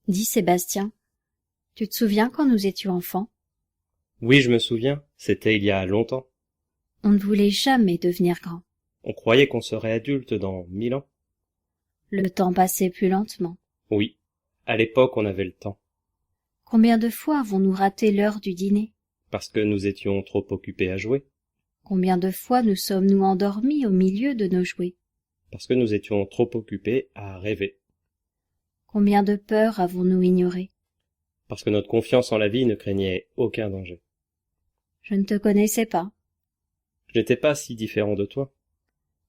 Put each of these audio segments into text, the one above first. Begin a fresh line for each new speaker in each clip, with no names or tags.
Dis Sébastien, tu te souviens quand nous étions enfants?
Oui, je me souviens, c'était il y a longtemps.
On ne voulait jamais devenir grand.
On croyait qu'on serait adulte dans 1000 ans.
Le temps passait plus lentement.
Oui, à l'époque on avait le temps,
Combien de fois avons-nous raté l'heure du dîner?
parce que nous étions trop occupés à jouer,
Combien de fois nous sommes-nous endormis au milieu de nos jouets?
parce que nous étions trop occupés à rêver,
Combien de peurs avons-nous ignorées?
parce que notre confiance en la vie ne craignait aucun danger.
Je ne te connaissais pas.
Je n'étais pas si différent de toi.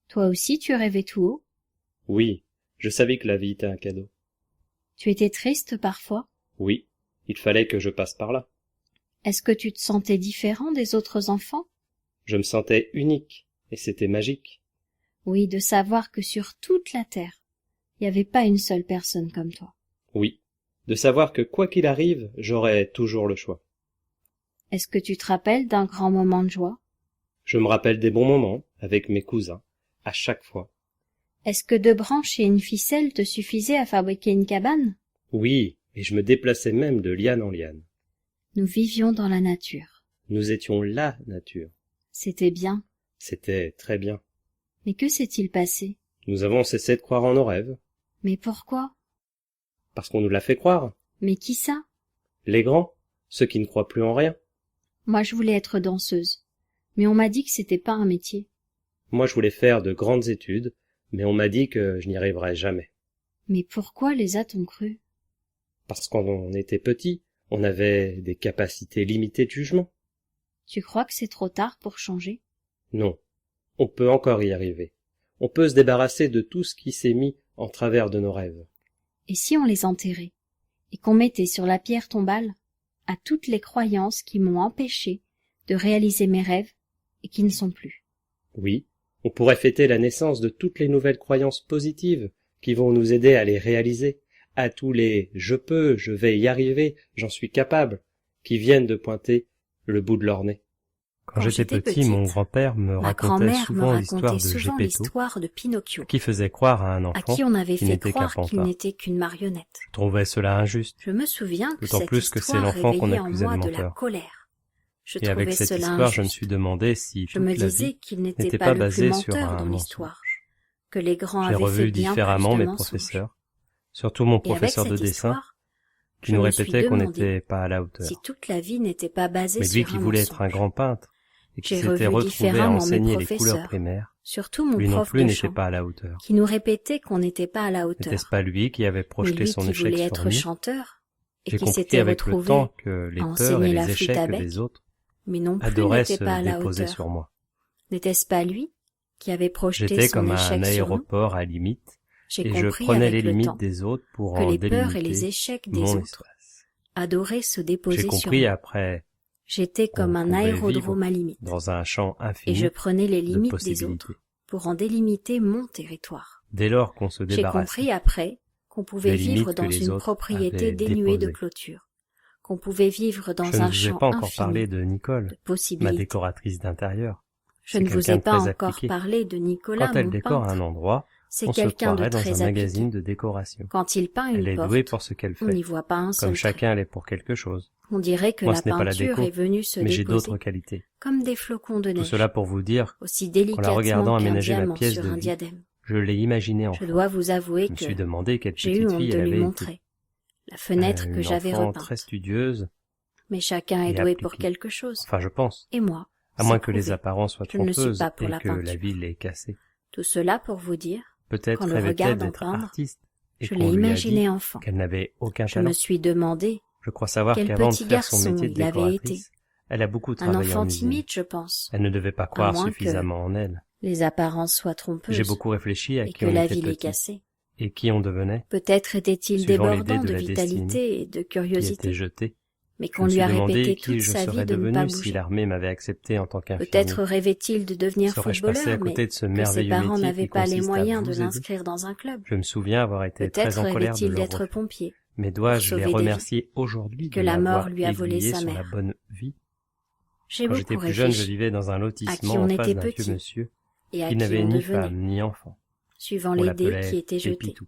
Toi aussi tu rêvais tout haut?
Oui, je savais que la vie était un cadeau.
Tu étais triste parfois?
Oui, il fallait que je passe par là.
Est-ce que tu te sentais différent des autres enfants?
Je me sentais unique, et c'était magique.
Oui, de savoir que sur toute la terre, il n'y avait pas une seule personne comme toi.
Oui, de savoir que quoi qu'il arrive, j'aurais toujours le choix.
Est-ce que tu te rappelles d'un grand moment de joie?
Je me rappelle des bons moments, avec mes cousins, à chaque fois.
Est-ce que 2 branches et une ficelle te suffisaient à fabriquer une cabane?
Oui, et je me déplaçais même de liane en liane.
Nous vivions dans la nature.
Nous étions la nature.
C'était bien.
C'était très bien.
Mais que s'est-il passé?
Nous avons cessé de croire en nos rêves,
Mais pourquoi?
parce qu'on nous l'a fait croire.
Mais qui ça?
Les grands, ceux qui ne croient plus en rien.
Moi je voulais être danseuse. Mais on m'a dit que c'était pas un métier.
Moi je voulais faire de grandes études, mais on m'a dit que je n'y arriverais jamais.
Mais pourquoi les a-t-on cru?
Parce que quand on était petit, on avait des capacités limitées de jugement.
Tu crois que c'est trop tard pour changer?
Non, on peut encore y arriver. On peut se débarrasser de tout ce qui s'est mis en travers de nos rêves.
Et si on les enterrait? Et qu'on mettait sur la pierre tombale à toutes les croyances qui m'ont empêché de réaliser mes rêves et qui ne sont plus.
Oui, on pourrait fêter la naissance de toutes les nouvelles croyances positives qui vont nous aider à les réaliser, à tous les « je peux, je vais y arriver, j'en suis capable » qui viennent de pointer le bout de leur nez.
Quand j'étais petit, mon grand-père me
Ma
racontait
grand-mère me
souvent
racontait
l'histoire de
souvent
Geppetto,
l'histoire de Pinocchio,
qui faisait croire à un
à
enfant
qui on avait
qui
fait
n'était qu'un
croire qu'il
pantin.
n'était qu'une marionnette.
Je trouvais cela injuste,
Je me souviens que
d'autant
cette
plus que c'est
histoire
l'enfant qu'on
réveillait en
accusait
moi
de
de la
menteur.
colère. Je
Et avec
trouvais
cette
cela
histoire, je me
injuste.
suis demandé si
Je me
toute la
disais
vie
qu'il n'était
n'était
pas
pas
le plus
basée sur
menteur
un
dans
mensonge.
l'histoire, que les grands
J'ai
avaient fait
revu
bien
différemment
plus de
mes
mensonges.
professeurs, surtout mon
Et avec
professeur de
cette
dessin,
histoire,
qui
je
nous
me suis
répétait qu'on
demandé
n'était pas à la hauteur.
si toute la vie n'était pas basée
Mais lui
sur
qui
un
voulait être un
mensonge.
grand peintre, et qui
J'ai
s'était
revu
retrouvé à
différemment mes
enseigner les couleurs
professeurs,
primaires,
surtout mon
lui non
prof
plus
de
n'était
chant,
pas à la hauteur.
qui nous répétait qu'on n'était pas à la
N'était-ce
hauteur.
pas lui qui avait
Mais
projeté
lui
son
qui
échec
voulait
sur
être
nous?
chanteur et
J'ai
qui
compris
s'était
avec le
retrouvé
temps que les
à
peurs et
enseigner la
les
flûte
échecs
à bec,
des autres
mais non plus
adoraient
n'était
se
pas à la
déposer
hauteur.
sur moi.
N'était-ce pas lui qui avait projeté
J'étais
son
comme un
échec sur nous?
aéroport à limite,
J'ai
et je
compris
prenais les
avec le
limites
temps
des autres pour
que
en
les peurs et les
délimiter
échecs des
mon
autres
espace.
adoraient se
J'ai
déposer sur
compris
moi.
après
J'étais comme
qu'on
un
pouvait
aérodrome
vivre
à limite,
dans un champ
et je
infini
prenais les
de
limites des
possibilités.
autres pour en délimiter mon territoire.
Dès lors qu'on se
J'ai
débarrassait
compris après qu'on pouvait
des
vivre
limites que
dans
les
une
autres
propriété
avaient
dénuée de
déposées.
clôture, qu'on pouvait vivre
Je
dans
ne
un
vous ai
champ
pas encore
infini
parlé de
de
Nicole, ma
possibilités.
décoratrice d'intérieur.
Je
C'est
ne vous
quelqu'un
ai
de
pas
très
encore
appliqué.
parlé de Nicolas,
Quand elle
mon
décore un
peintre.
endroit,
C'est
on se
quelqu'un de
croirait dans
très
un
appliqué.
magazine de décoration.
Quand il peint
Elle
une
est douée
porte,
pour ce qu'elle
on
fait,
n'y voit pas un
comme
seul trait.
chacun l'est pour quelque chose.
On dirait que
Moi,
la
ce n'est pas la
peinture
déco,
est venue se
mais j'ai
déposer
d'autres qualités.
comme des flocons de
Tout
neige,
cela pour vous dire
aussi
qu'en la
délicatement
regardant
qu'un
aménager la
diamant
pièce
sur
de
un
vie,
diadème.
je l'ai imaginée
Je
enfant.
dois vous avouer
Je me
que
suis demandé quelle
j'ai eu
petite
honte
fille
de
elle
lui
avait été.
montrer la fenêtre que
Une
j'avais
enfant
repeinte.
très studieuse
Mais chacun est
et
doué pour
appliquée.
quelque chose.
Enfin, je pense.
Et moi,
À moins
c'est
que les
prouvé.
apparences soient
Je ne le suis
trompeuses
pas pour
et
la
que la
peinture.
ville est cassée.
Tout cela pour vous dire,
Peut-être
qu'en le
rêvait-elle
regardant
d'être
peindre,
artiste et
je
qu'on
l'ai
lui a
imaginé
dit
enfant.
qu'elle n'avait aucun
Je
talent.
me suis demandé
Je crois savoir
quel
qu'avant de
petit
faire son
garçon
métier de
il avait été.
décoratrice, elle a beaucoup
Un
travaillé en
enfant
usine.
timide, je pense.
Elle ne devait pas croire
moins que
suffisamment en elle.
Les apparences soient trompeuses
J'ai beaucoup réfléchi à
et
qui
que
on
la
était
vie les
petit
cassait.
et qui on devenait,
Peut-être était-il
suivant les dés
débordant
de
de
la
vitalité et de
qui était
curiosité,
jeté.
mais
Je
qu'on
me
lui
suis
a
demandé
répété
qui
toute
je
sa vie
serais
de ne pas
devenu si
bouger.
l'armée m'avait accepté en tant qu'infirmier.
Peut-être rêvait-il de devenir
Serais-je passé à
footballeur, mais
côté de ce
que ses
merveilleux
parents
métier
n'avaient
qui
pas les
consiste à
moyens de
vous aider?
l'inscrire dans un club.
Je me souviens avoir été très
Peut-être
en colère de
rêvait-il
leur
d'être
refus.
pompier,
Mais dois-je
pour
les
sauver des
remercier aujourd'hui
que
de
la mort
m'avoir
lui a volé
aiguillé
sa
sur la
mère.
bonne vie?
J'ai
Quand j'étais
beaucoup
plus jeune, je
réfléchi
vivais dans un
à qui
lotissement
on
en face
était
d'un vieux
petit
monsieur
et à
qui
qui
n'avait
on
ni
devenait,
femme ni enfant.
suivant
On
les dés qui
l'appelait
étaient jetés.
Pépitou.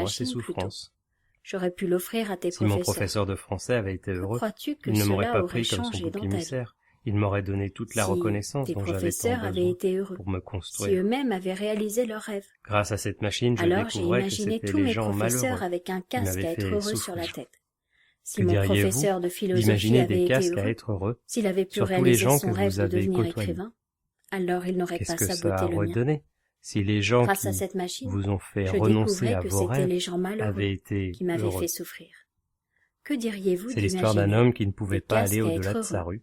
moi
machine
ces
plus tôt.
souffrances.
J'aurais pu l'offrir à tes
Si mon
professeurs.
professeur de français avait été
Que
heureux,
crois-tu que
il ne m'aurait
cela
pas
aurait
pris comme son
changé
bouc
dans ta vie?
émissaire. Il m'aurait donné toute la
Si
reconnaissance
tes
dont j'avais tant
professeurs avaient
besoin
été heureux,
pour me
si
construire.
eux-mêmes avaient réalisé leurs rêves.
Grâce à cette machine, je
Alors j'ai
découvrais que
imaginé
c'était
tous
les
mes
gens
professeurs
malheureux
avec un
qui
casque
m'avaient
à être
fait
heureux sur la
souffrir.
tête. Si
Que
mon
diriez-vous
professeur de philosophie
d'imaginer
avait
des
été
casques à
heureux,
être heureux
s'il avait pu
sur tous les
réaliser
gens
son
que
rêve
vous
de
avez
devenir
côtoyés?
écrivain, alors il n'aurait
Qu'est-ce
pas
que
saboté
ça
le
aurait
mien.
donné si les gens
Grâce à
qui
cette machine,
vous ont fait
je
renoncer
découvrais
à
que
vos
c'était
rêves
les gens malheureux
avaient été
qui m'avaient
heureux?
fait souffrir. Que diriez-vous
C'est l'histoire d'un
d'imaginer
homme qui ne pouvait
des
pas aller
casques à
au-delà
être
de sa
heureux
rue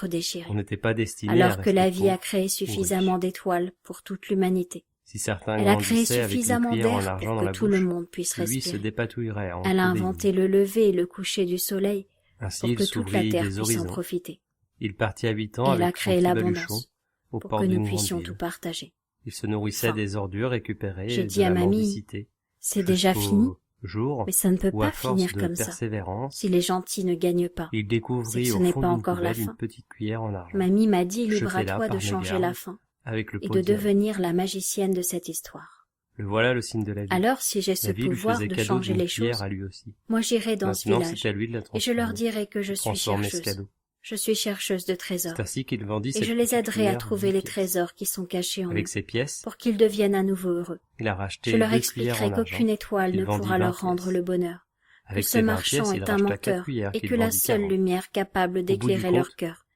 ventre déchiré,
On n'était pas destiné à
alors que la
rester
vie a
pauvre.
créé suffisamment d'étoiles pour toute l'humanité.
Si certains
Elle a créé
grandissaient avec une
suffisamment
cuillère en
d'air
argent
pour
dans
que
la
tout le
bouche,
monde puisse
lui se
respirer.
dépatouillerait en
Elle a
obéissant.
inventé le lever et le coucher du soleil
Ainsi
pour
il
que toute la
s'ouvrit
terre
des
puisse en
horizons.
profiter.
Il partit habitant
Et elle a
avec son
créé
petit
l'abondance
baluchon aux
pour
portes
que nous
d'une grande
puissions
ville.
tout partager.
Il se nourrissait
Fin.
des ordures récupérées
J'ai
de
dit à
la
mamie,
mendicité.
c'est déjà
jusqu'aux
fini?
jour,
Mais ça ne peut
où à
pas
force
finir
de
comme ça.
persévérance,
Si les gentils ne gagnent pas,
il
c'est
découvrit
que ce
au
n'est
fond
pas
d'une
encore la
poubelle
fin.
une petite cuillère en argent,
Mamie m'a dit libre à
jetée là
toi de
par
changer
mégarde,
la fin
avec le
et
pot
de
de diable.
devenir la magicienne de cette histoire.
Le voilà le signe de la vie.
Alors si j'ai ce
La vie lui
pouvoir
faisait
de
cadeau
changer
d'une
les
cuillère
choses,
à lui aussi.
moi j'irai dans ce
Maintenant,
village
c'est à lui de la
et je leur
transformer,
dirai que je
de
suis
transformer ce
chercheuse.
cadeau.
Je suis chercheuse de
C'est
trésors
ainsi qu'il vendit
et
cette
je les
petite
aiderai à
cuillère
trouver
10
les
pièces.
trésors qui sont cachés en
Avec
eux
ces pièces,
pour qu'ils deviennent à nouveau heureux.
il a racheté
Je leur
2 cuillères
expliquerai
en argent.
qu'aucune étoile
qu'il
ne
vendit
pourra
20
leur rendre
pièces.
le bonheur, que
Avec
ce
ces 20
marchand
pièces, il
est un
racheta 4
menteur
cuillères
et
qu'il
que la
vendit
seule
40.
lumière capable
Au bout du
d'éclairer leur
compte,
cœur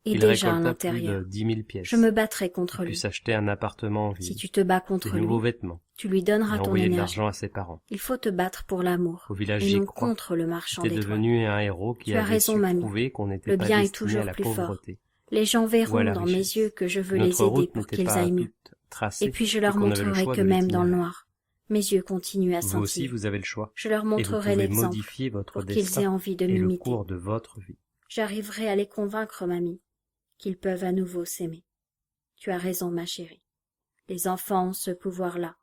est
il
déjà à
récolta plus de
l'intérieur.
10 000 pièces.
Je me battrai
Il
contre
put
lui.
s'acheter un appartement en
Si
ville,
tu te bats
de
contre
nouveaux
lui,
vêtements,
tu lui
et
donneras ton
envoyer de
énergie.
l'argent à ses parents.
Il faut te battre pour l'amour
Au village
et
j'y
non
crois.
contre le marchand
C'était
d'étoiles.
devenu un héros qui
Tu as
avait
raison,
su
mamie.
prouver qu'on n'était
Le
pas
bien est
destiné
toujours
à la
plus fort.
pauvreté
Les gens
ou à
verront
la
dans mes
richesse.
yeux que je veux
Notre
les aider
route
pour
n'était
qu'ils
pas
aillent mieux.
toute tracée
Et puis je
et
leur
qu'on avait le
montrerai
choix
que
de
même dans le
l'itinéraire.
noir, mes yeux continuent à
Vous aussi,
scintiller.
vous avez le choix.
Je leur
Et vous
montrerai
pouvez
l'exemple
modifier votre
pour qu'ils aient
destin
envie de
et le
m'imiter.
cours de votre vie.
J'arriverai à les convaincre, mamie, qu'ils peuvent à nouveau s'aimer. Tu as raison, ma chérie. Les enfants ont ce pouvoir-là,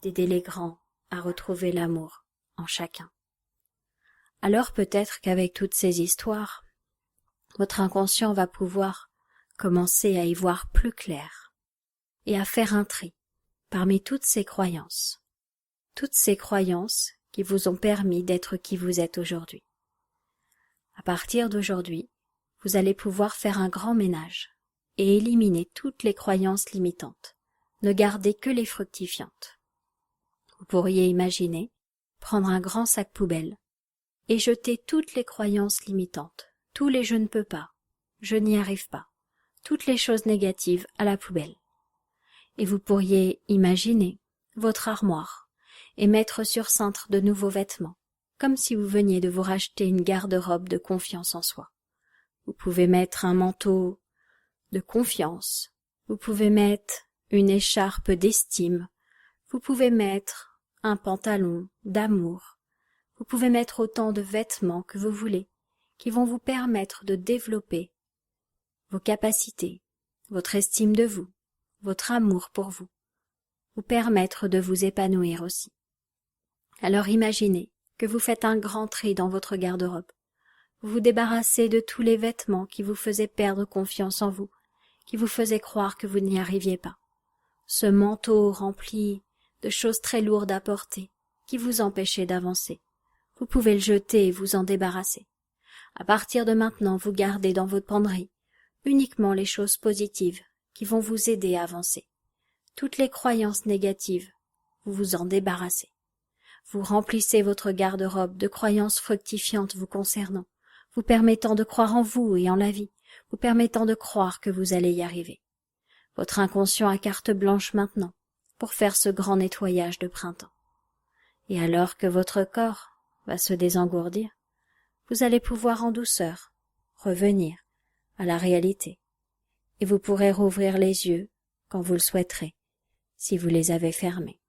d'aider les grands à retrouver l'amour en chacun. Alors peut-être qu'avec toutes ces histoires, votre inconscient va pouvoir commencer à y voir plus clair et à faire un tri parmi toutes ces croyances qui vous ont permis d'être qui vous êtes aujourd'hui. À partir d'aujourd'hui, vous allez pouvoir faire un grand ménage et éliminer toutes les croyances limitantes. Ne gardez que les fructifiantes. Vous pourriez imaginer prendre un grand sac poubelle et jeter toutes les croyances limitantes, tous les je ne peux pas, je n'y arrive pas, toutes les choses négatives à la poubelle. Et vous pourriez imaginer votre armoire et mettre sur cintre de nouveaux vêtements, comme si vous veniez de vous racheter une garde-robe de confiance en soi. Vous pouvez mettre un manteau de confiance, vous pouvez mettre une écharpe d'estime, vous pouvez mettre un pantalon d'amour, vous pouvez mettre autant de vêtements que vous voulez, qui vont vous permettre de développer vos capacités, votre estime de vous, votre amour pour vous, vous permettre de vous épanouir aussi. Alors imaginez que vous faites un grand tri dans votre garde-robe. Vous vous débarrassez de tous les vêtements qui vous faisaient perdre confiance en vous, qui vous faisaient croire que vous n'y arriviez pas. Ce manteau rempli de choses très lourdes à porter, qui vous empêchait d'avancer. Vous pouvez le jeter et vous en débarrasser. À partir de maintenant, vous gardez dans votre penderie uniquement les choses positives qui vont vous aider à avancer. Toutes les croyances négatives, vous vous en débarrassez. Vous remplissez votre garde-robe de croyances fructifiantes vous concernant, vous permettant de croire en vous et en la vie, vous permettant de croire que vous allez y arriver. Votre inconscient a carte blanche maintenant pour faire ce grand nettoyage de printemps. Et alors que votre corps va se désengourdir, vous allez pouvoir en douceur revenir à la réalité, et vous pourrez rouvrir les yeux quand vous le souhaiterez, si vous les avez fermés.